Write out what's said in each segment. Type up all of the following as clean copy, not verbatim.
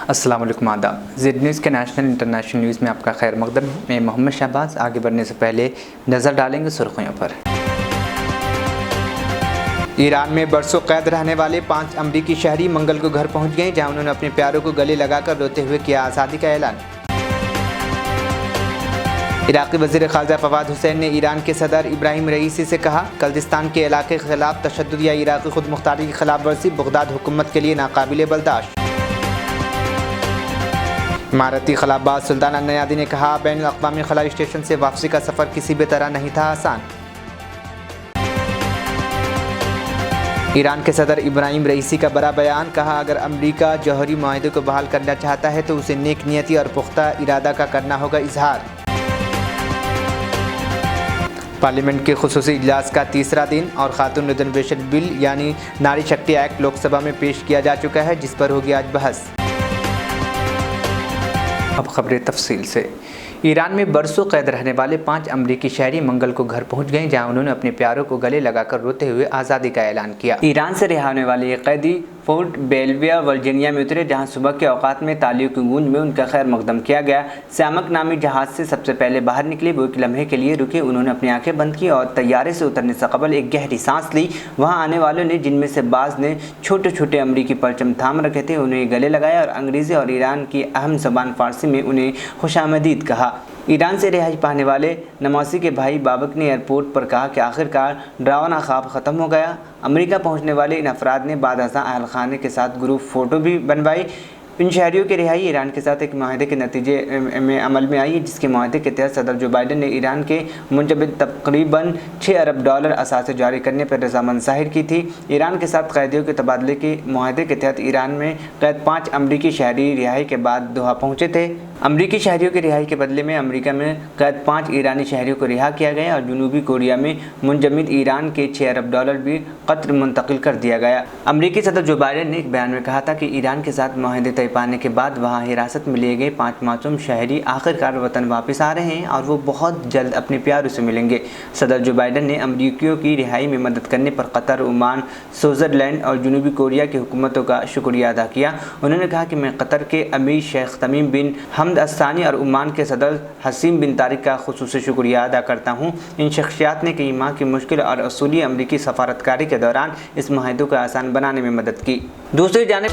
अस्सलाम वालेकुम आदाब। ज़ेड न्यूज़ के नेशनल इंटरनेशनल न्यूज़ में आपका खैर मकदम। मैं मोहम्मद शहबाज। आगे बढ़ने से पहले नज़र डालेंगे सुर्खियों पर। ईरान में बरसों कैद रहने वाले 5 अमरीकी शहरी मंगल को घर पहुंच गए, जहां उन्होंने अपने प्यारों को गले लगाकर रोते हुए किया आज़ादी का ऐलान। इराक़ी वज़ीर ख़ारजा फ़वाद हुसैन ने ईरान के सदर इब्राहिम रईसी से कहा, कर्दिस्तान के इलाके के खिलाफ तशद्दुद या इराक़ी खुद मुख्तारी की खिलाफ वर्जी बगदाद हुकूमत के लिए नाकाबिले बर्दाश्त। इमारती खलाबाज सुल्तान अल-नयादी ने कहा, बैनुल-अक़वामी खलाई स्टेशन से वापसी का सफ़र किसी भी तरह नहीं था आसान। ईरान के सदर इब्राहिम रईसी का बड़ा बयान, कहा अगर अमरीका जौहरी माहदे को बहाल करना चाहता है तो उसे नेक नियति और पुख्ता इरादा का करना होगा इजहार। पार्लियामेंट के खुसूसी इजलास का तीसरा दिन और खातून रिजर्वेशन बिल यानी नारी शक्ति एक्ट लोकसभा में पेश किया जा चुका है, जिस पर होगी आज बहस। अब खबरें तफसील से। ईरान में बरसों कैद रहने वाले 5 अमरीकी शहरी मंगल को घर पहुंच गए, जहां उन्होंने अपने प्यारों को गले लगाकर रोते हुए आज़ादी का ऐलान किया। ईरान से रिहा होने वाले ये कैदी फोर्ट बेलविया वर्जीनिया में उतरे, जहां सुबह के औकात में तालियों की गूंज में उनका खैर मकदम किया गया। स्यामक नामी जहाज से सबसे पहले बाहर निकले, वो एक लम्हे के लिए रुके। उन्होंने अपनी आंखें बंद की और तैयारे से उतरने से कबल एक गहरी सांस ली। वहाँ आने वालों ने, जिनमें से बाज़ ने छोटे छोटे अमरीकी परचम थाम रखे थे, उन्हें गले लगाया और अंग्रेज़ी और ईरान की अहम ज़बान फ़ारसी में उन्हें खुशामदीद कहा। ईरान से रिहाई पाने वाले नमासी के भाई बाबक ने एयरपोर्ट पर कहा कि आखिरकार डरावना ख्वाब ख़त्म हो गया। अमेरिका पहुंचने वाले इन अफराद ने बाद अज़ां अहल खाने के साथ ग्रुप फ़ोटो भी बनवाई। इन शहरियों की रिहाई ईरान के साथ एक माहदे के नतीजे में अमल में आई है, जिसके माहदे के तहत सदर जो बाइडन ने ईरान के मुंजमद तकरीबन $6 अरब असासे जारी करने पर रजामंद ज़ाहिर की थी। ईरान के साथ कैदियों के तबादले के माहदे के तहत ईरान में कैद 5 अमरीकी शहरी रिहाई के बाद दोहा पहुँचे थे। अमरीकी शहरियों की रिहाई के बदले में अमेरिका में कैद 5 ईरानी शहरियों को रिहा किया गया और जनूबी कोरिया में मुंजमद ईरान के $6 अरब भी कतर मुंतकिल कर दिया गया। अमरीकी सदर जो बाइडन ने एक बयान में कहा था कि ईरान के साथ माहदे तय पाने के बाद वहाँ हिरासत में लिए गए 5 मासूम शहरी आखिरकार वतन वापस आ रहे हैं और वो बहुत जल्द अपने प्यारों से मिलेंगे। सदर जो बाइडन ने अमरीकियों की रिहाई में मदद करने पर कतर, ओमान, स्विट्ज़रलैंड और जनूबी कोरिया की हुकूमतों का शुक्रिया अदा किया। उन्होंने कहा कि मैं कतर के अमीर शेख तमीम बिन हमद अस्सानी और ओमान के सदर हसीम बिन तारिक का खुसूसी शुक्रिया अदा करता हूँ। इन शख्सियात ने कई माह की मुश्किल और असूली अमरीकी सफारतकारी के दौरान इस माहदे को आसान बनाने में मदद की। दूसरी जानिब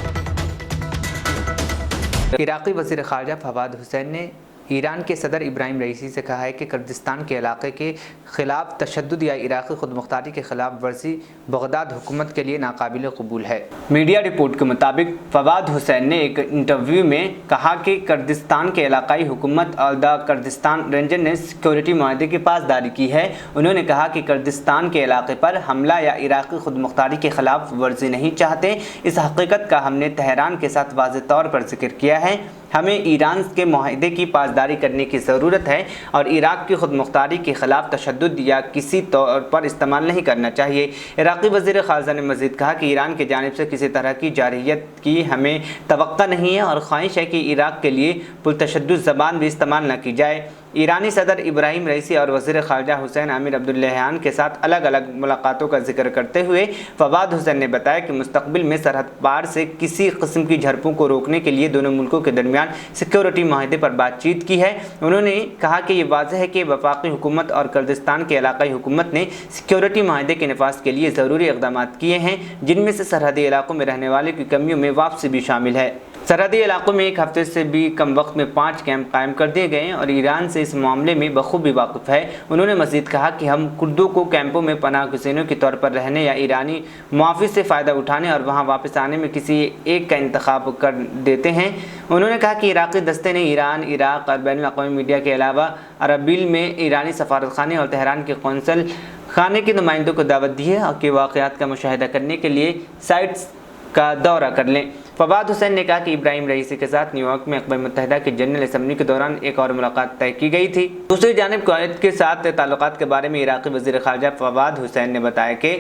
इराक़ी वज़ीर ख़ारजा फ़वाद हुसैन ने ईरान के सदर इब्राहिम रईसी से कहा है कि कर्दिस्तान के इलाके के ख़िलाफ़ तशद्दुद या इराक़ी खुद मुख्तारी के ख़िलाफ़ वर्जी बगदाद हुकूमत के लिए नाकाबिल कबूल है। मीडिया रिपोर्ट के मुताबिक फ़वाद हुसैन ने एक इंटरव्यू में कहा कि कर्दिस्तान के इलाकाई हुकूमत और द कर्दिस्तान रेंजर ने सिक्योरिटी माहदे की पासदारी की है। उन्होंने कहा कि कर्दिस्तान के इलाके पर हमला या इराक़ी खुद मुख्तारी के ख़िलाफ़ वर्जी नहीं चाहते। इस हकीकत का हमने तेहरान के साथ वाज़ेह तौर पर जिक्र किया है। हमें ईरान के माहदे की पासदारी करने की ज़रूरत है और इराक़ की खुद मुख्तारी के ख़िलाफ़ तशद्दुद या किसी तौर पर इस्तेमाल नहीं करना चाहिए। इराक़ी वज़ीर ख़ारजा ने मज़ीद कहा कि ईरान की जानिब से किसी तरह की जारहियत की हमें तवक्को नहीं है और ख्वाहिश है कि इराक़ के लिए पुरतशद्दुद ज़बान भी इस्तेमाल न की जाए। ईरानी सदर इब्राहिम रईसी और वज़ीर ख़ारजा हुसैन आमिर अब्दुल्लाहियान के साथ अलग अलग मुलाकातों का जिक्र करते हुए फ़वाद हुसैन ने बताया कि मुस्तक़बिल में सरहद पार से किसी किस्म की झड़पों को रोकने के लिए दोनों मुल्कों के दरमियान सिक्योरिटी माहदे पर बातचीत की है। उन्होंने कहा कि ये वाज़ेह है कि वफाकी हुकूमत और कर्दिस्तान के इलाकाई हुकूमत ने सिक्योरिटी माहदे के नफाज़ के लिए ज़रूरी इक़दाम किए हैं, जिनमें से सरहदी इलाकों में रहने वाले की कमियों में वापसी भी शामिल है। सरहदी इलाकों में 1 हफ्ते से भी कम वक्त में 5 कैंप कायम कर दिए गए हैं और ईरान से इस मामले में बखूबी वाकिफ़ है। उन्होंने मज़ीद कहा कि हम कुर्दों को कैंपों में पनाह गुज़ीनों के तौर पर रहने या ईरानी मुआफ़ी से फ़ायदा उठाने और वहाँ वापस आने में किसी एक का इंतखाब कर देते हैं। उन्होंने कहा कि इराक़ी दस्ते ने ईरान, इराक़ और बैनुल-अक़वामी मीडिया के अलावा अरबिल में ईरानी सफारतखाने और तेहरान के कौंसल खाने के नुमाइंदों को दावत दी है कि वाक़यात का मुशाहिदा करने के लिए साइट्स का दौरा कर लें। फ़वाद हुसैन ने कहा कि इब्राहिम रईसी के साथ न्यूयॉर्क में अक़वाम मुत्तहिदा की जनरल असम्बली के दौरान एक और मुलाकात तय की गई थी। दूसरी जानिब कुवैत के साथ ताल्लुकात के बारे में इराक़ी वज़ीर ख़ारजा फ़वाद हुसैन ने बताया कि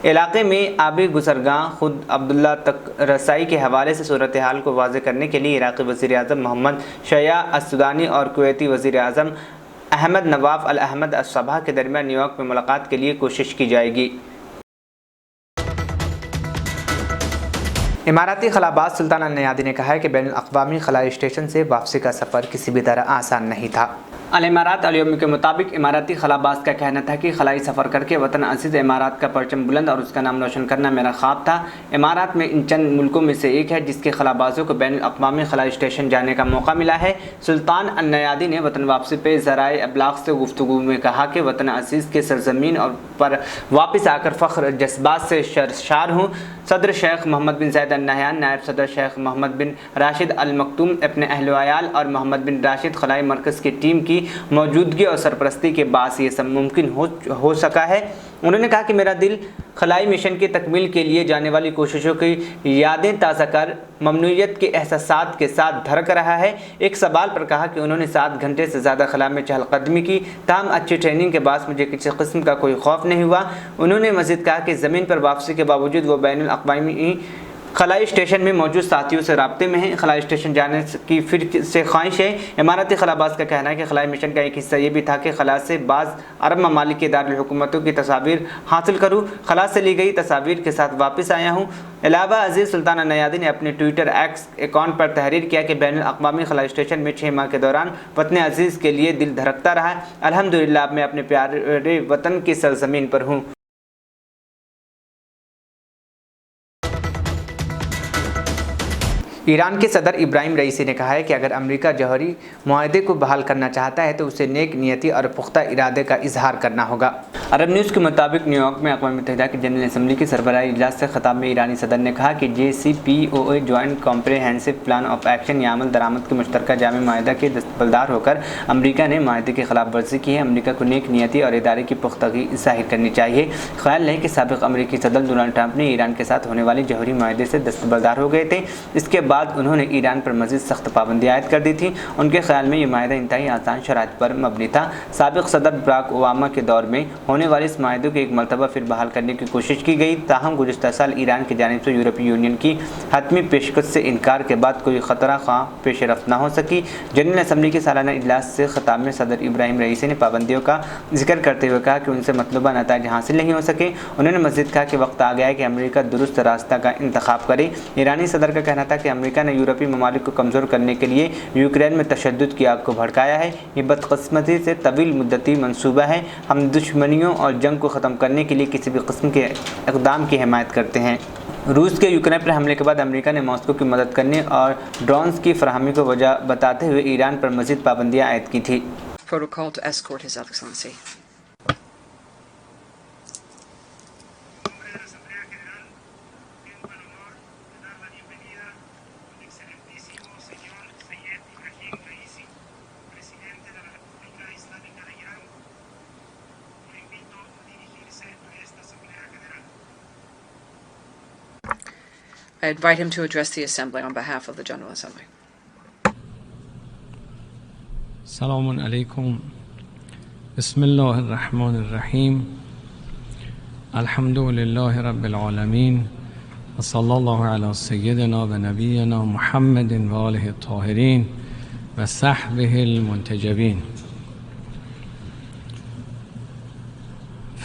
इलाके में आबी गुज़रगाह खुद अब्दुल्ला तक रसाई के हवाले से सूरत हाल को वाज़ेह करने के लिए इराक़ी वज़ीर आज़म मोहम्मद शया अस्सुदानी और कुवैती वज़ीर आज़म अहमद नवाफ अल अहमद अस-सबाह के दरमियान न्यूयॉर्क में मुलाकात के लिए कोशिश की जाएगी। इमाराती खलाबाज सुल्तान अल नयादी ने कहा है कि बैनुल अक़वामी खलाई स्टेशन से वापसी का सफ़र किसी भी तरह आसान नहीं था। अल इमारात अल यौम के मुताबिक इमाराती खलाबाज का कहना था कि खलाई सफ़र करके वतन अज़ीज़ इमारात का परचम बुलंद और उसका नाम रोशन करना मेरा ख्वाब था। इमारात में इन चंद मुल्कों में से एक है जिसके खलाबाजों को बैनुल अक़वामी खलाई स्टेशन जाने का मौका मिला है। सुल्तान अल नयादी ने वतन वापसी पे ज़राए अबलाग से गुफ्तगू में कहा कि वतन अज़ीज़ के सरज़मीन और पर वापस आकर फ़ख्र जज्बात से शर्शार हूँ। सदर शेख मोहम्मद बिन ज़ायद अल नहयान, नायब सदर शेख मोहम्मद बिन राशिद अल मकतूम, अपने अहल वयाल और मोहम्मद बिन राशिद खलाई मरकज़ की टीम की मौजूदगी और सरपरस्ती के बाद ये सब मुमकिन हो सका है। उन्होंने कहा कि मेरा दिल खलाई मिशन की तकमील के लिए जाने वाली कोशिशों की यादें ताज़ा कर ममनूइयत के एहसासात के साथ धड़क रहा है। एक सवाल पर कहा कि उन्होंने 7 घंटे से ज़्यादा खला में चहलकदमी की, ताहम अच्छी ट्रेनिंग के बाद मुझे किसी किस्म का कोई खौफ नहीं हुआ। उन्होंने मज़ीद कहा कि ज़मीन पर वापसी के बावजूद वो बैनुल अक़वामी खलाई स्टेशन में मौजूद साथियों से राब्ते में हैं। खलाई स्टेशन जाने की फिर से ख्वाहिश है। इमारती खलाबाज का कहना है कि खलाई मिशन का एक हिस्सा ये भी था कि खला से बाज़ अरब ममालिक के दारुल हुकूमतों की तस्वीर हासिल करूँ। खला से ली गई तस्वीर के साथ वापस आया हूँ। अलावा अज़ीज़ सुल्तान अल नयादी ने अपने ट्विटर एक्स अकाउंट पर तहरीर किया कि बैनुल अक़वामी खलाई स्टेशन में 6 माह के दौरान वतन अज़ीज़ के लिए दिल धड़कता रहा। अल्हम्दुलिल्लाह मैं अपने प्यारे वतन की सरज़मीन पर हूँ। ईरान के सदर इब्राहिम रईसी ने कहा है कि अगर अमेरिका जौहरी मुआहदे को बहाल करना चाहता है तो उसे नेक नियति और पुख्ता इरादे का इजहार करना होगा। अरब न्यूज़ के मुताबिक न्यूयॉर्क में अक़वाम मुत्तहिदा की जनरल असम्बली की सरबराही इजलास से खिताब में ईरानी सदर ने कहा कि JCPOA joint comprehensive plan of action या अमल दरामद के मुश्तरका जामी मुआहदा के दस्तबरदार होकर अमरीका ने मुआहदे की खिलाफ वर्जी की है। अमरीका को नेक नियति और इदारे की पुख्तगी ज़ाहिर करनी चाहिए। ख्याल है कि साबिक़ अमरीकी सदर डोनाल्ड ट्रंप ने ईरान के साथ होने वाले जौहरी मुआहदे से दस्तबरदार हो गए थे। इसके बाद उन्होंने ईरान पर मज़ीद सख्त पाबंदी आयद कर दी थी। उनके ख्याल में यह मुआहदा इंतहाई आसान शराइत पर मबनी था। साबिक़ सदर बराक ओबामा के दौर में होने वाले इस मुआहदे को एक मरतबा फिर बहाल करने की कोशिश की गई, ताहम गुज़िश्ता साल ईरान की जानिब से यूरोपीय यूनियन की हतमी पेशकश से इनकार के बाद कोई ख़तरा ख़्वाह पेश रफ्त न हो सकी। जनरल असम्बली के सालाना इजलास से खिताब में सदर इब्राहिम रईसी ने पाबंदियों का जिक्र करते हुए कहा कि उनसे मतलूबा नताइज हासिल नहीं हो सके। उन्होंने मज़ीद कहा कि वक्त आ गया है कि अमरीका दुरुस्त रास्ता का इंतखाब करे। ईरानी सदर का कहना था कि अमरीका ने यूरोपीय ममालिक को कमज़ोर करने के लिए यूक्रेन में तशद्दुद की आग को भड़काया है। ये बदकिस्मती से तवील मुद्दती मनसूबा है। हम दुश्मनियों और जंग को ख़त्म करने के लिए किसी भी किस्म के इक़दाम की हिमायत करते हैं। रूस के यूक्रेन पर हमले के बाद अमेरिका ने मॉस्को की मदद करने और ड्रोन्स की फराहमी को वजह बताते हुए ईरान पर मज़ीद पाबंदियाँ आयद की थी। Protocol to escort His Excellency. I invite him to address the Assembly on behalf of the General Assembly. Assalamu alaikum. Bismillahir Rahmanir Rahim. Alhamdulillahi Rabbil Alameen. Wa sallallahu ala sayyidina wa nabiyyina Muhammadin wa alihi at-tahirin wa sahbihi al-muntajabin.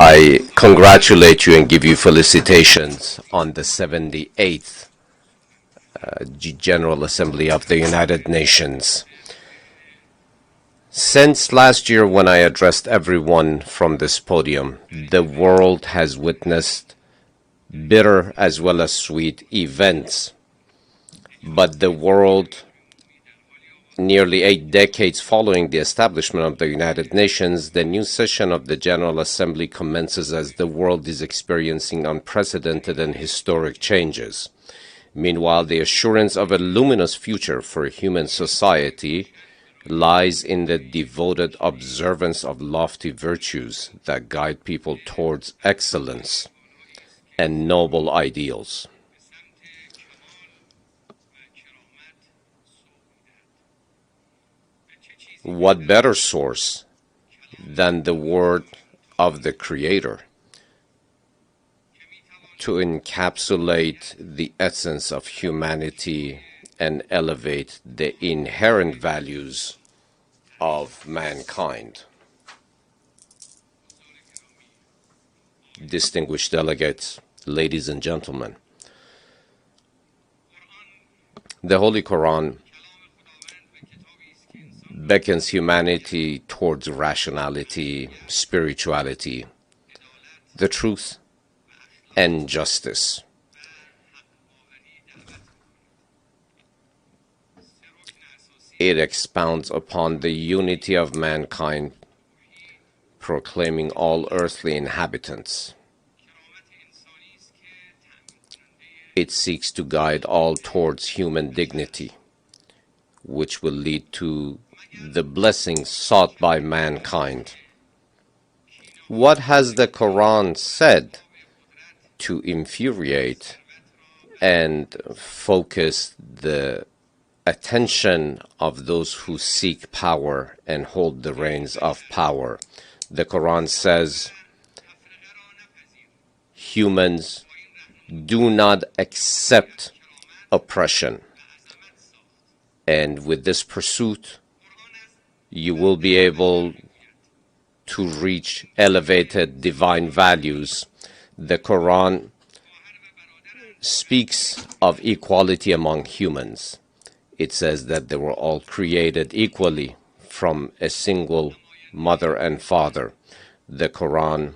I congratulate you and give you felicitations on the 78th General Assembly of the United Nations. Since last year when I addressed everyone from this podium, the world has witnessed bitter as well as sweet events. But the world, nearly 8 decades following the establishment of the United Nations, the new session of the General Assembly commences as the world is experiencing unprecedented and historic changes. Meanwhile, the assurance of a luminous future for human society lies in the devoted observance of lofty virtues that guide people towards excellence and noble ideals. What better source than the word of the Creator to encapsulate the essence of humanity and elevate the inherent values of mankind? Distinguished delegates, ladies and gentlemen, the Holy Quran beckons humanity towards rationality, spirituality, the truth, and justice. It expounds upon the unity of mankind, proclaiming all earthly inhabitants. It seeks to guide all towards human dignity, which will lead to the blessings sought by mankind. What has the Quran said to infuriate and focus the attention of those who seek power and hold the reins of power? The Quran says, humans do not accept oppression. And with this pursuit, you will be able to reach elevated divine values. The Quran speaks of equality among humans. It says that they were all created equally from a single mother and father. The Quran,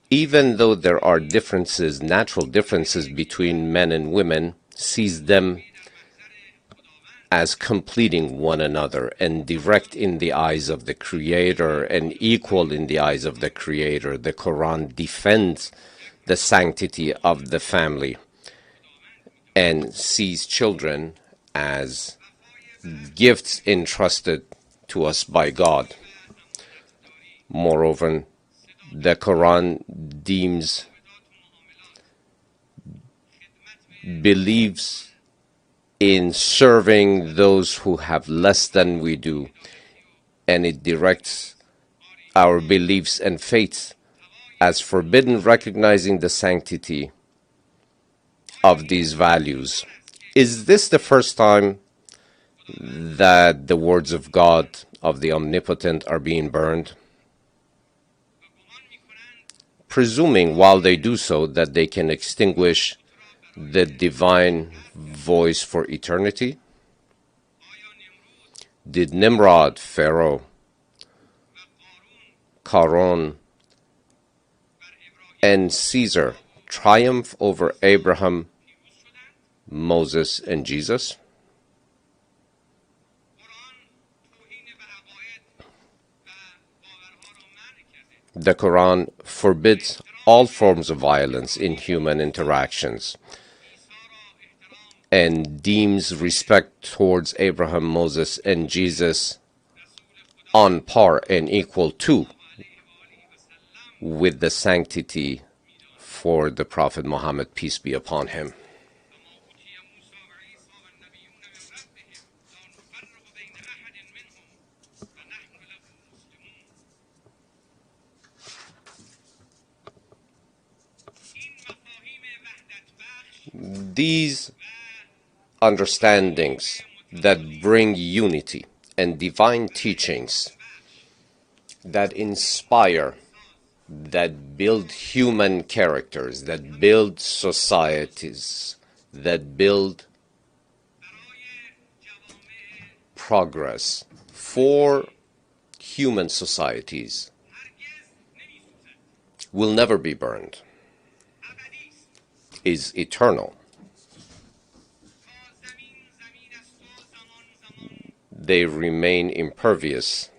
even though there are differences, natural differences between men and women, sees them as completing one another and direct in the eyes of the Creator and equal in the eyes of the Creator. The Quran defends the sanctity of the family and sees children as gifts entrusted to us by God. Moreover, the Quran believes in serving those who have less than we do, and it directs our beliefs and faiths as forbidden, recognizing the sanctity of these values. Is this the first time that the words of God, of the Omnipotent, are being burned? Presuming while they do so that they can extinguish the divine voice for eternity? Did Nimrod, Pharaoh, Qarun, and Caesar triumph over Abraham, Moses, and Jesus? The Quran forbids all forms of violence in human interactions and deems respect towards Abraham, Moses, and Jesus on par and equal to with the sanctity for the Prophet Muhammad, peace be upon him. These understandings that bring unity and divine teachings that inspire, that build human characters, that build societies, that build progress for human societies will never be burned, is eternal. They remain impervious.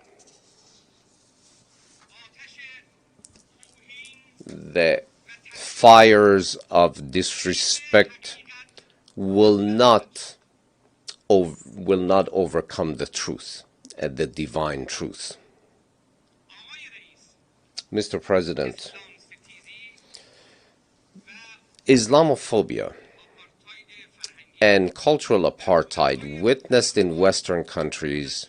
The fires of disrespect will not overcome the truth, the divine truth. Mr. President, Islamophobia and cultural apartheid witnessed in Western countries,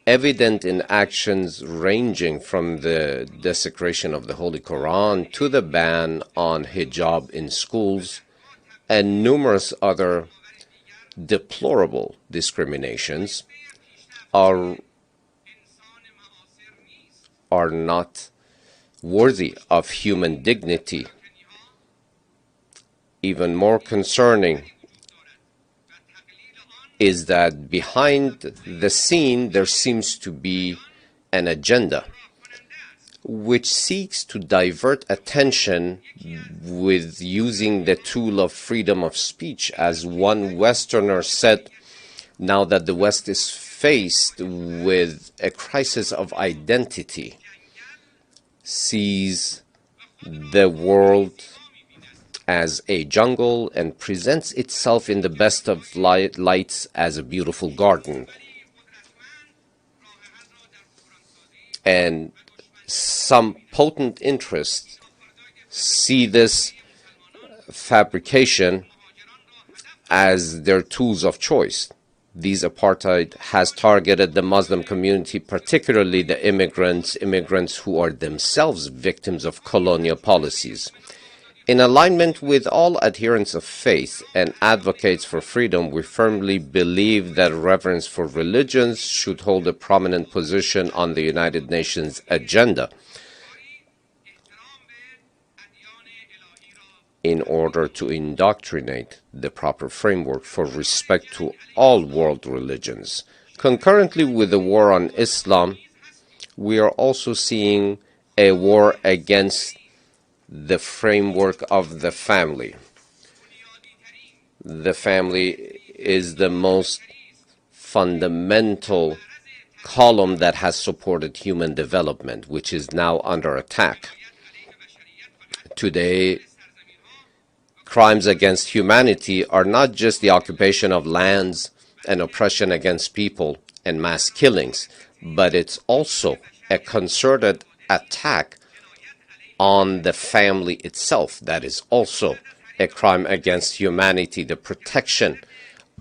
evident in actions ranging from the desecration of the Holy Quran to the ban on hijab in schools and numerous other deplorable discriminations, are not worthy of human dignity. Even more concerning is that behind the scene there seems to be an agenda which seeks to divert attention with using the tool of freedom of speech. As one Westerner said, now that the West is faced with a crisis of identity, sees the world as a jungle and presents itself in the best of lights as a beautiful garden. And some potent interests see this fabrication as their tools of choice. These apartheid has targeted the Muslim community, particularly the immigrants who are themselves victims of colonial policies. In alignment with all adherents of faith and advocates for freedom, we firmly believe that reverence for religions should hold a prominent position on the United Nations agenda in order to indoctrinate the proper framework for respect to all world religions. Concurrently with the war on Islam, we are also seeing a war against the framework of the family. The family is the most fundamental column that has supported human development, which is now under attack. Today, crimes against humanity are not just the occupation of lands and oppression against people and mass killings, but it's also a concerted attack on the family itself. That is also a crime against humanity. The protection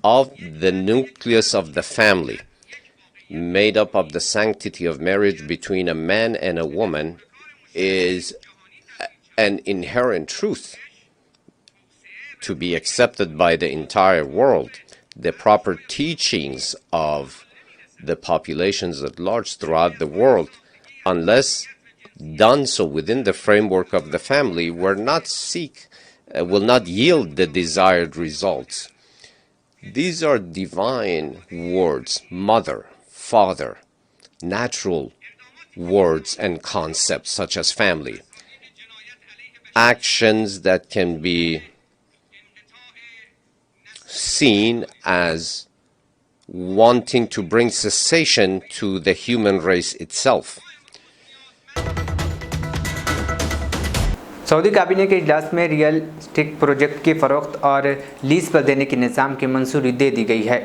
of the nucleus of the family, made up of the sanctity of marriage between a man and a woman, is an inherent truth to be accepted by the entire world. The proper teachings of the populations at large throughout the world, unless done so within the framework of the family, will not yield the desired results. These are divine words, mother, father, natural words and concepts such as family. Actions that can be seen as wanting to bring cessation to the human race itself. Saudi काबीने के इजलास में real estate project की फ़रोख्त और lease पर देने के निज़ाम की मंजूरी दे दी गई है।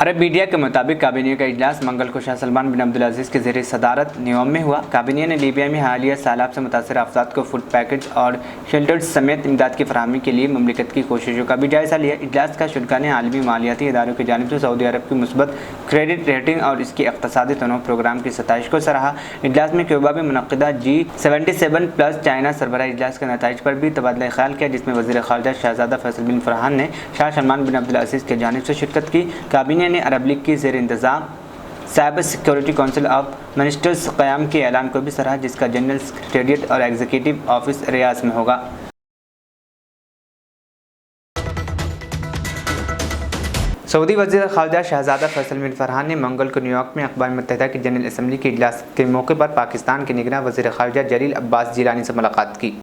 अरब मीडिया के मुताबिक काबीने का इजलास मंगल को शाह सलमान बिन अब्दुल अजीज़ के ज़रिए सदारत न्यूयॉर्क में हुआ। काबीने ने लीबिया में हालिया सैलाब से मुतासर अफराद को फूड पैकेज और शेल्टर्स समेत इमदाद की फराहमी के लिए ममलिकत की कोशिशों का भी जायज़ा लिया। इजलास का शुरा ने आलमी मालियाती इदारों की जानिब से सऊदी अरब की मुस्बत क्रेडिट रेटिंग और इसकी इक़्तिसादी तनों प्रोग्राम की सताइश को सराहा। इजलास में क्यूबा में मुनक़िदा G77 प्लस चाइना सरबराह इजलास के नताइज पर भी तबादला ख्याल किया, जिसमें वज़ीर ख़ारजा शहज़ादा फैसल बिन फरहान ने शाह सलमान बिन अब्दुल अजीज़ की जानिब से शिरकत की। काबीने ने अरब लीग की ज़ेर इंतज़ाम cyber security council of ministers क़याम के ऐलान को भी सराहा, जिसका जनरल सेक्रेटेरिएट और एग्जीक्यूटिव ऑफिस रियाद में होगा। सऊदी वज़ीर ख़ारजा शहज़ादा फैसल बिन फरहान ने मंगल को न्यूयॉर्क में अक़वाम मुत्तहिदा की जनरल असम्बली के इजलास के मौके पर पाकिस्तान के निगरान वज़ीर ख़ारजा जलील अब्बास जिलानी से मुलाकात की।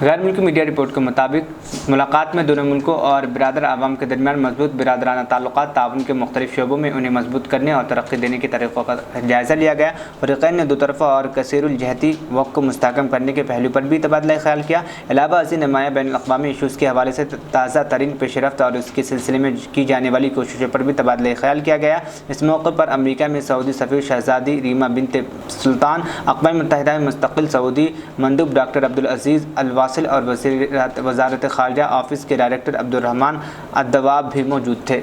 गैर मुल्की मीडिया रिपोर्ट के मुताबिक मुलाकात में दोनों मुल्कों और बिरादर आवाम के दरमियान मजबूत बिरादराना ताल्लुकात, ताउन के मुख्तलिफ शोबों में उन्हें मजबूत करने और तरक्की देने के तरीक़ों का जायज़ा लिया गया। फ़रीक़ैन ने दो तरफ़ा और कसीरुल जहती वक़्त को मुस्तहकम करने के पहलू पर भी तबादला ख्याल किया। अलावा अज़ीज़ नुमाया बैनुल अक़वामी इशूज़ के हवाले से ताज़ा तरीन पेशरफ्त और उसके सिलसिले में की जाने वाली कोशिशों पर भी तबादला ख्याल किया गया। इस मौके पर अमरीका में सऊदी सफ़ीर शहज़ादी रीमा बिनत सुल्तान, अक़वाम मुत्तहिदा में मुस्तक़िल सऊदी मंदूब डॉक्टर अब्दुल अज़ीज़ अल वासिल और वज़ारत ख़ारिजा ऑफिस के डायरेक्टर अब्दुर्रहमान अद्दवाब भी मौजूद थे।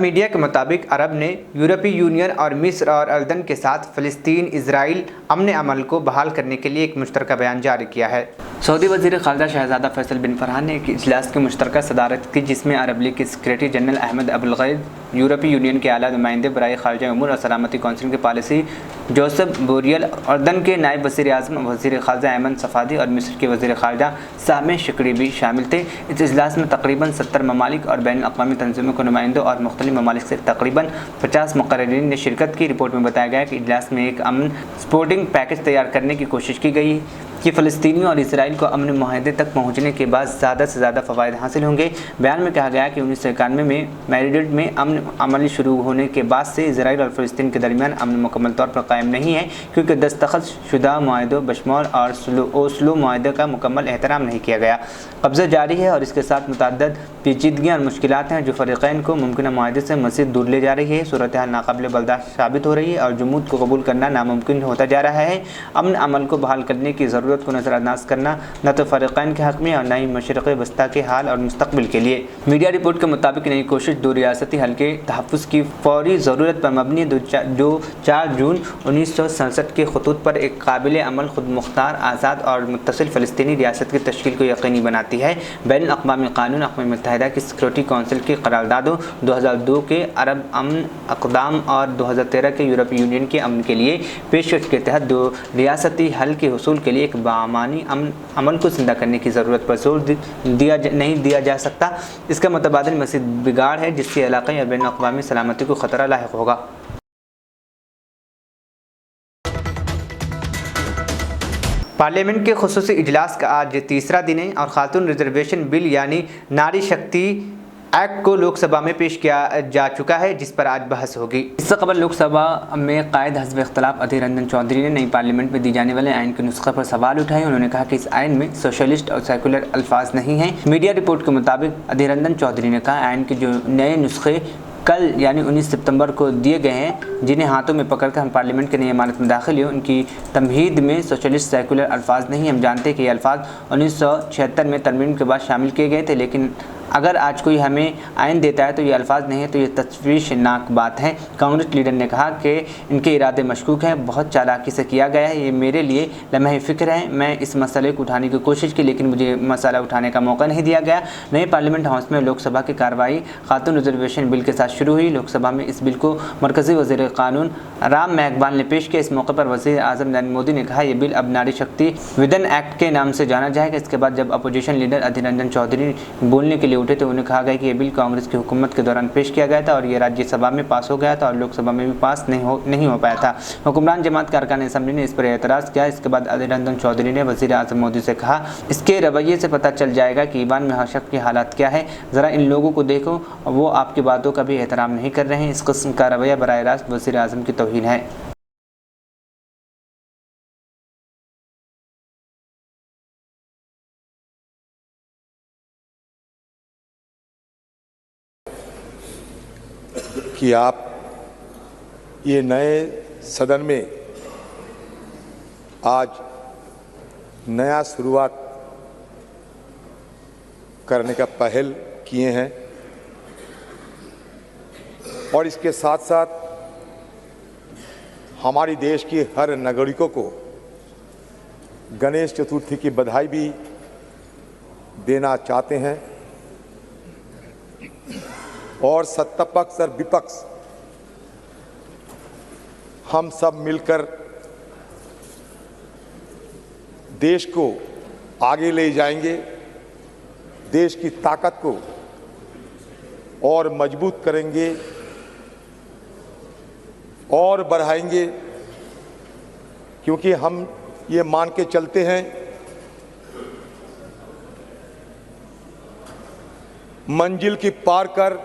मीडिया के मुताबिक अरब ने यूरोपीय यूनियन और मिस्र और अर्दन के साथ फ़लस्तीन इजराइल अमन अमल को बहाल करने के लिए एक मुश्तरका बयान जारी किया है। सऊदी वज़ीर ख़ारिजा शहज़ादा फैसल बिन फरहान ने एक इजलास की मुश्तरका सदारत की, जिसमें अरब लीग के secretary general Ahmed Aboul Gheit, यूरोपीय यूनियन के आला नुमाइंदे बराए ख़ारिजा उमूर और सलामती कौंसिल के पॉलिसी जोसेफ बोरियल, अर्दन के नायब वज़ीर आज़म वज़ीर ख़ारिजा अयमन सफ़ादी और मिस्र के वज़ीर ख़ारिजा सामे शिकरी भी शामिल थे। इस इजलास में तकरीबन 70 ममालिक और बैन अक़वामी तंज़ीमों के नुमाइंदों और मुख्तलिफ ममालिक से तकरीबन 50 मुक़र्रिरीन ने शिरकत की। रिपोर्ट में बताया गया कि इजलास में एक अमन सपोर्टिंग पैकेज तैयार करने की कोशिश की गई कि फ़लस्तीनियों और इसराइल को अमन मुआहदे तक पहुँचने के बाद ज़्यादा से ज़्यादा फ़वाइद हासिल होंगे। बयान में कहा गया कि 1991 में मैरिड में अमन अमली शुरू होने के बाद से इसराइल और फ़लस्तीन के दरमियान अमन मुकम्मल तौर पर कायम नहीं है, क्योंकि दस्तखत शुदा मुआहदों बशमोल और ओस्लो मुआहदे का मुकम्मल एहतराम नहीं किया गया। कब्ज़ा जारी है और इसके साथ मुतअद्दिद पेचीदगियाँ और मुश्किलात हैं जो फ़रीक़ैन को मुमकिन मुआहदे से मज़ीद दूर ले जा रही है। सूरत हाल नाकाबिल बर्दाश्त साबित हो रही है और जुमूद को कबूल करना नामुमकिन होता जा रहा है। अमन अमल को बहाल करने की ज़रूरत को नज़रअंदाज करना न तो फ़रीक़ैन के हक़ में और न ही मशरिक़ वस्ता के हाल और मुस्तक़बिल के लिए। मीडिया रिपोर्ट के मुताबिक नई कोशिश दो रियासती हल के तहफ़्फ़ुज़ की फ़ौरी ज़रूरत पर मबनी जो 4 जून 1967 के ख़ुतूत पर एक काबिल अमल खुद मुख्तार आज़ाद और मुत्तसिल फ़लस्तीनी रियासत की तश्कील को यकीनी बनाती है। बैनुल अक़वामी क़ानून, अक़वाम मुत्तहिदा की सिक्योरिटी काउंसिल की करारदादों, 2002 के अरब अमन अक़दाम और 2013 के यूरोपीय यूनियन के अमन के लिए पेशकश के तहत दो रियासती हल के हुसूल के लिए एक बामानी अमल को ज़िंदा करने की ज़रूरत पर जोर नहीं दिया जा सकता। इसका मुतबादिल मज़ीद बिगाड़ है जिससे इलाक़ाई और बैनुल अक़वामी सलामती को ख़तरा लाहिक़ होगा। पार्लियामेंट के खुसूसी इजलास का आज तीसरा दिन है और खातून रिजर्वेशन बिल यानी नारी शक्ति एक्ट को लोकसभा में पेश किया जा चुका है, जिस पर आज बहस होगी। इससे कबल लोकसभा में कायद हज़्ब इख्तिलाफ अधीर रंजन चौधरी ने नई पार्लियामेंट में दी जाने वाले आइन के नुस्खे पर सवाल उठाए। उन्होंने कहा कि इस आइन में सोशलिस्ट और सेकुलर अल्फाज नहीं हैं। मीडिया रिपोर्ट के मुताबिक अधीर रंजन चौधरी ने कहा आइन के जो नए नुस्खे कल यानी 19 सितंबर को दिए गए हैं, जिन्हें हाथों में पकड़कर हम पार्लियामेंट के नई इमारत में दाखिल हुए, उनकी तमहीद में सोशलिस्ट सेकुलर अल्फाज नहीं। हम जानते हैं कि ये अल्फाज 1976 में तरमीम के बाद शामिल किए गए थे, लेकिन अगर आज कोई हमें आइन देता है तो ये अल्फाज नहीं है तो ये तशवीशनाक बात है। कांग्रेस लीडर ने कहा कि इनके इरादे मशकूक हैं, बहुत चालाकी से किया गया है, ये मेरे लिए लम्हे फ़िक्र है। मैं इस मसले को उठाने की कोशिश की लेकिन मुझे मसला उठाने का मौका नहीं दिया गया। नए पार्लियामेंट हाउस में लोकसभा की कार्रवाई खातून रिजर्वेशन बिल के साथ शुरू हुई। लोकसभा में इस बिल को मरकज़ी वज़ीर क़ानून राम मेघवाल ने पेश किया। इस मौके पर वज़ीर आज़म नरेंद्र मोदी ने कहा, यह बिल अब नारी शक्ति विधन एक्ट के नाम से जाना जाएगा। इसके बाद जब अपोजिशन लीडर अधीर रंजन चौधरी बोलने के लिए उठे तो उन्हें कहा गया कि यह बिल कांग्रेस की हुकूमत के दौरान पेश किया गया था और ये राज्यसभा में पास हो गया था और लोकसभा में भी पास नहीं हो पाया था। हुक्मरान जमात कारकान असम्बली ने इस पर एतराज़ किया। इसके बाद अधीर रंजन चौधरी ने वज़ीर आज़म मोदी से कहा, इसके रवैये से पता चल जाएगा कि ईवान में हशक की हालात क्या है। ज़रा इन लोगों को देखो, वो आपकी बातों का भी एहतराम नहीं कर रहे हैं। इस किस्म का रवैया बराह रास्त वज़ीर आज़म की तौहीन है। कि आप ये नए सदन में आज नया शुरुआत करने का पहल किए हैं और इसके साथ साथ हमारी देश के हर नागरिकों को गणेश चतुर्थी की बधाई भी देना चाहते हैं और सत्ता पक्ष और विपक्ष हम सब मिलकर देश को आगे ले जाएंगे, देश की ताकत को और मजबूत करेंगे और बढ़ाएंगे, क्योंकि हम ये मान के चलते हैं मंजिल की पार कर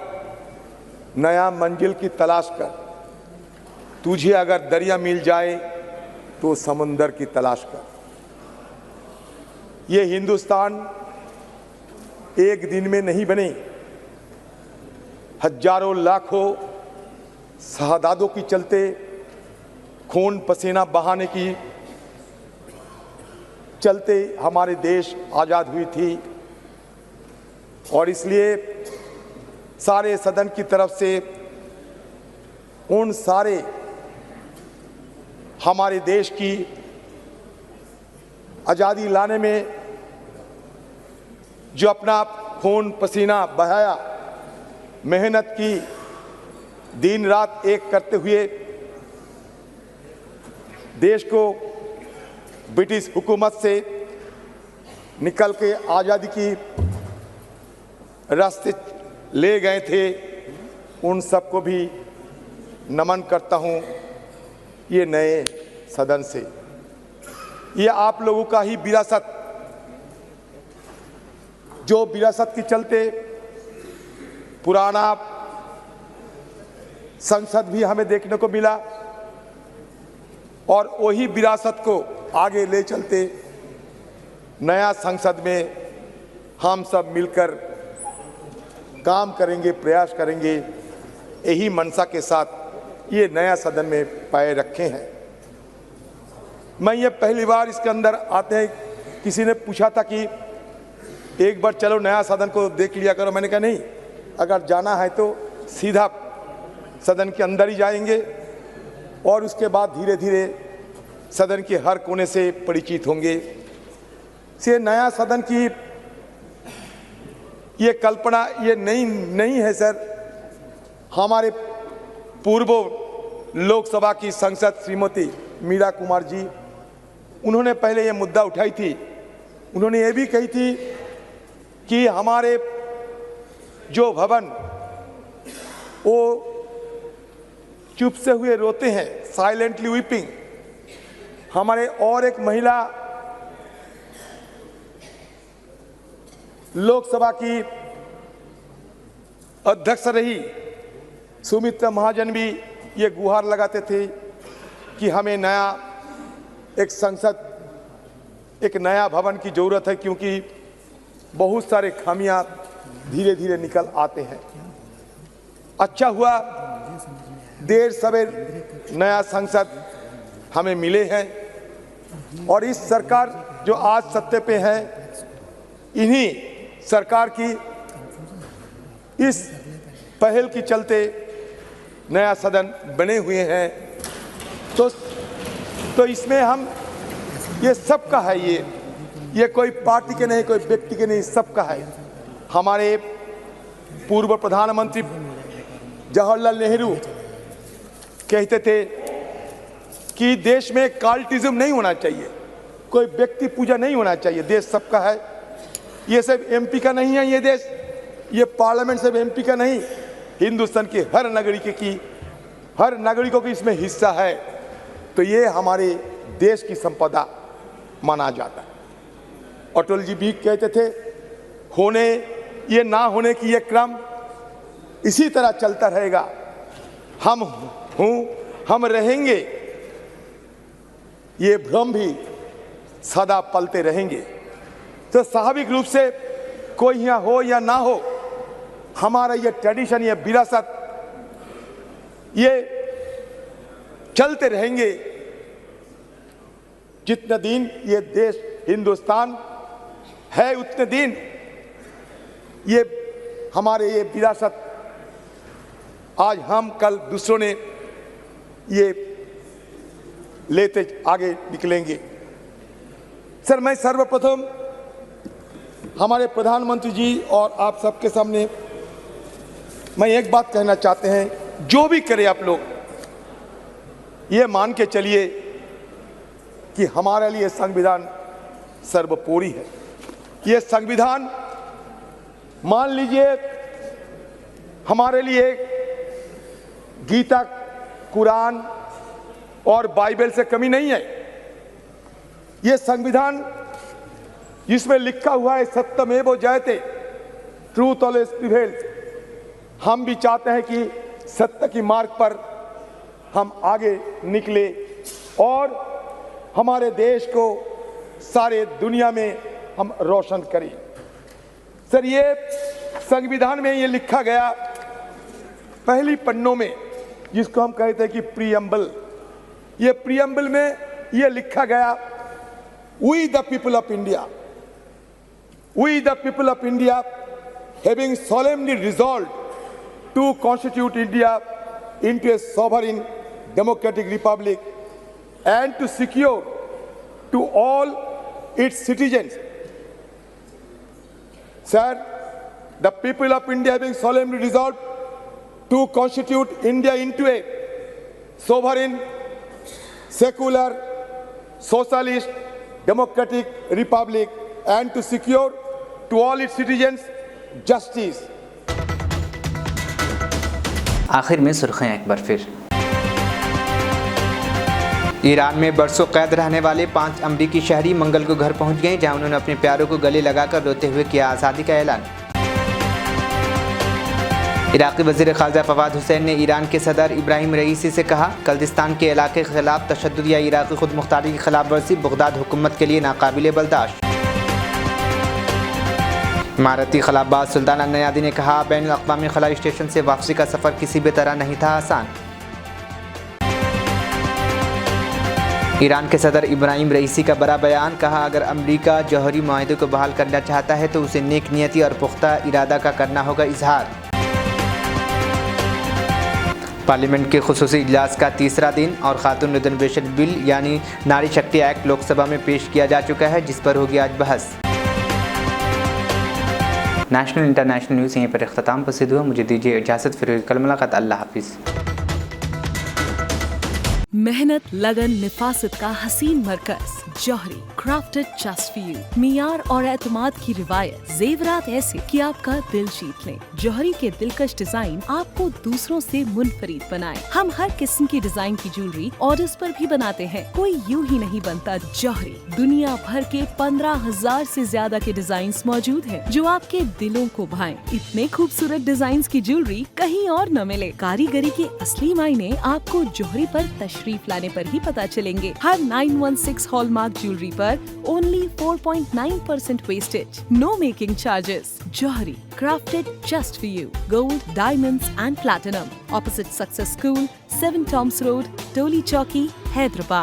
नया मंजिल की तलाश कर, तुझे अगर दरिया मिल जाए तो समुंदर की तलाश कर। ये हिंदुस्तान एक दिन में नहीं बने, हजारों लाखों शहादातों की चलते खून पसीना बहाने की चलते हमारे देश आज़ाद हुई थी और इसलिए सारे सदन की तरफ से उन सारे हमारे देश की आज़ादी लाने में जो अपना खून पसीना बहाया, मेहनत की, दिन रात एक करते हुए देश को ब्रिटिश हुकूमत से निकल के आज़ादी की रास्ते ले गए थे, उन सबको भी नमन करता हूं। ये नए सदन से ये आप लोगों का ही विरासत, जो विरासत के चलते पुराना संसद भी हमें देखने को मिला और वही विरासत को आगे ले चलते नया संसद में हम सब मिलकर काम करेंगे, प्रयास करेंगे। यही मनसा के साथ ये नया सदन में पाए रखे हैं। मैं ये पहली बार इसके अंदर आते हैं, किसी ने पूछा था कि एक बार चलो नया सदन को देख लिया करो। मैंने कहा नहीं, अगर जाना है तो सीधा सदन के अंदर ही जाएंगे और उसके बाद धीरे धीरे सदन के हर कोने से परिचित होंगे। से नया सदन की ये कल्पना ये नहीं है सर। हमारे पूर्व लोकसभा की सांसद श्रीमती मीरा कुमार जी, उन्होंने पहले ये मुद्दा उठाई थी। उन्होंने ये भी कही थी कि हमारे जो भवन वो चुप से हुए रोते हैं, साइलेंटली वीपिंग। हमारे और एक महिला लोकसभा की अध्यक्ष रही, सुमित्रा महाजन, भी ये गुहार लगाते थे कि हमें नया एक संसद, एक नया भवन की जरूरत है, क्योंकि बहुत सारे खामियां धीरे धीरे निकल आते हैं। अच्छा हुआ देर सवेर नया संसद हमें मिले हैं और इस सरकार जो आज सत्ते पे है, इन्हीं सरकार की इस पहल के चलते नया सदन बने हुए हैं। तो इसमें हम ये सबका है, ये कोई पार्टी के नहीं, कोई व्यक्ति के नहीं, सबका है। हमारे पूर्व प्रधानमंत्री जवाहरलाल नेहरू कहते थे कि देश में कार्टिज्म नहीं होना चाहिए, कोई व्यक्ति पूजा नहीं होना चाहिए, देश सबका है। ये सिर्फ एमपी का नहीं है, ये देश, ये पार्लियामेंट सिर्फ एमपी का नहीं, हिंदुस्तान के हर नागरिकों की इसमें हिस्सा है। तो ये हमारे देश की संपदा माना जाता है। अटल जी भी कहते थे, होने ये ना होने की ये क्रम इसी तरह चलता रहेगा, हम रहेंगे, ये भ्रम भी सदा पलते रहेंगे। तो स्वाभाविक रूप से कोई यहाँ हो या ना हो, हमारा ये ट्रेडिशन, ये विरासत, ये चलते रहेंगे जितने दिन ये देश हिंदुस्तान है, उतने दिन ये हमारे ये विरासत आज हम कल दूसरों ने ये लेते आगे निकलेंगे। सर, मैं सर्वप्रथम हमारे प्रधानमंत्री जी और आप सबके सामने मैं एक बात कहना चाहते हैं, जो भी करें आप लोग ये मान के चलिए कि हमारे लिए संविधान सर्वोपरि है। ये संविधान मान लीजिए हमारे लिए गीता, कुरान और बाइबल से कमी नहीं है। ये संविधान जिसमें लिखा हुआ है सत्यमेव जयते, ट्रूथ ऑलवेज प्रिवेल्स, हम भी चाहते हैं कि सत्य की मार्ग पर हम आगे निकले और हमारे देश को सारे दुनिया में हम रोशन करें। सर, ये संविधान में ये लिखा गया पहली पन्नों में, जिसको हम कहते हैं कि प्रीएम्बल, ये प्रीएम्बल में ये लिखा गया, we the people of India having solemnly resolved to constitute India into a sovereign democratic republic and to secure to all its citizens. Sir, the people of India having solemnly resolved to constitute India into a sovereign, secular, socialist, democratic republic and to secure to all its citizens justice. आखिर में सुर्खियां एक बार फिर। Iran में बरसों कैद रहने वाले 5 अमरीकी शहरी मंगल को घर पहुंच गए, जहां उन्होंने अपने प्यारों को गले लगाकर रोते हुए किया आज़ादी का ऐलान। इराक़ी वज़ीर ख़ारजा फवाद हुसैन ने ईरान के सदर इब्राहिम रईसी से कहा, कर्दिस्तान के इलाके के खिलाफ तशद्दुद या इराक़ी खुद मुख्तारी की खिलाफ वर्जी बगदाद हुकूमत के लिए नाकाबिले बर्दाश्त। इमारती खलाबाज सुल्ताना नयादी ने कहा, बैन अल-अक़वामी खलाई स्टेशन से वापसी का सफ़र किसी भी तरह नहीं था आसान। ईरान के सदर इब्राहिम रईसी का बड़ा बयान, कहा अगर अमरीका जौहरी माहदे को बहाल करना चाहता है तो उसे नेक नियति और पुख्ता इरादा का करना होगा इजहार। पार्लियामेंट के खुसूसी इजलास का तीसरा दिन और खातून रिजर्वेशन बिल यानी नारी शक्ति एक्ट लोकसभा में पेश किया जा चुका है, जिस पर होगी आज बहस। नेशनल इंटरनेशनल न्यूज़ यहीं पर इख्तिताम पसंद हुआ। मुझे दीजिए इजाज़त, फिर कल मुलाकात। अल्लाह हाफिज़। मेहनत, लगन, निफासत का हसीन मरकज जौहरी, क्राफ्टेड जस्ट फॉर यू। मियार और एतमाद की रिवायत, जेवरात ऐसे कि आपका दिल जीत लें। जौहरी के दिलकश डिजाइन आपको दूसरों से मुनफरिद बनाए। हम हर किस्म की डिजाइन की ज्वेलरी ऑर्डर्स पर भी बनाते हैं, कोई यूं ही नहीं बनता। जौहरी दुनिया भर के 15,000 से ज्यादा के डिजाइन मौजूद हैं, जो आपके दिलों को भाएं। इतने खूबसूरत डिजाइन की ज्वेलरी कहीं और न मिले। कारीगरी के असली मायने आपको जौहरी पर तशरीफ लाने पर ही पता चलेंगे। हर 916 हॉलमार्क ज्वेलरी पर only 4.9% wastage. No making charges. Jauhari, crafted just for you. Gold, diamonds and platinum. Opposite Success School, 7 Toms Road, Toli Chowki, Hyderabad.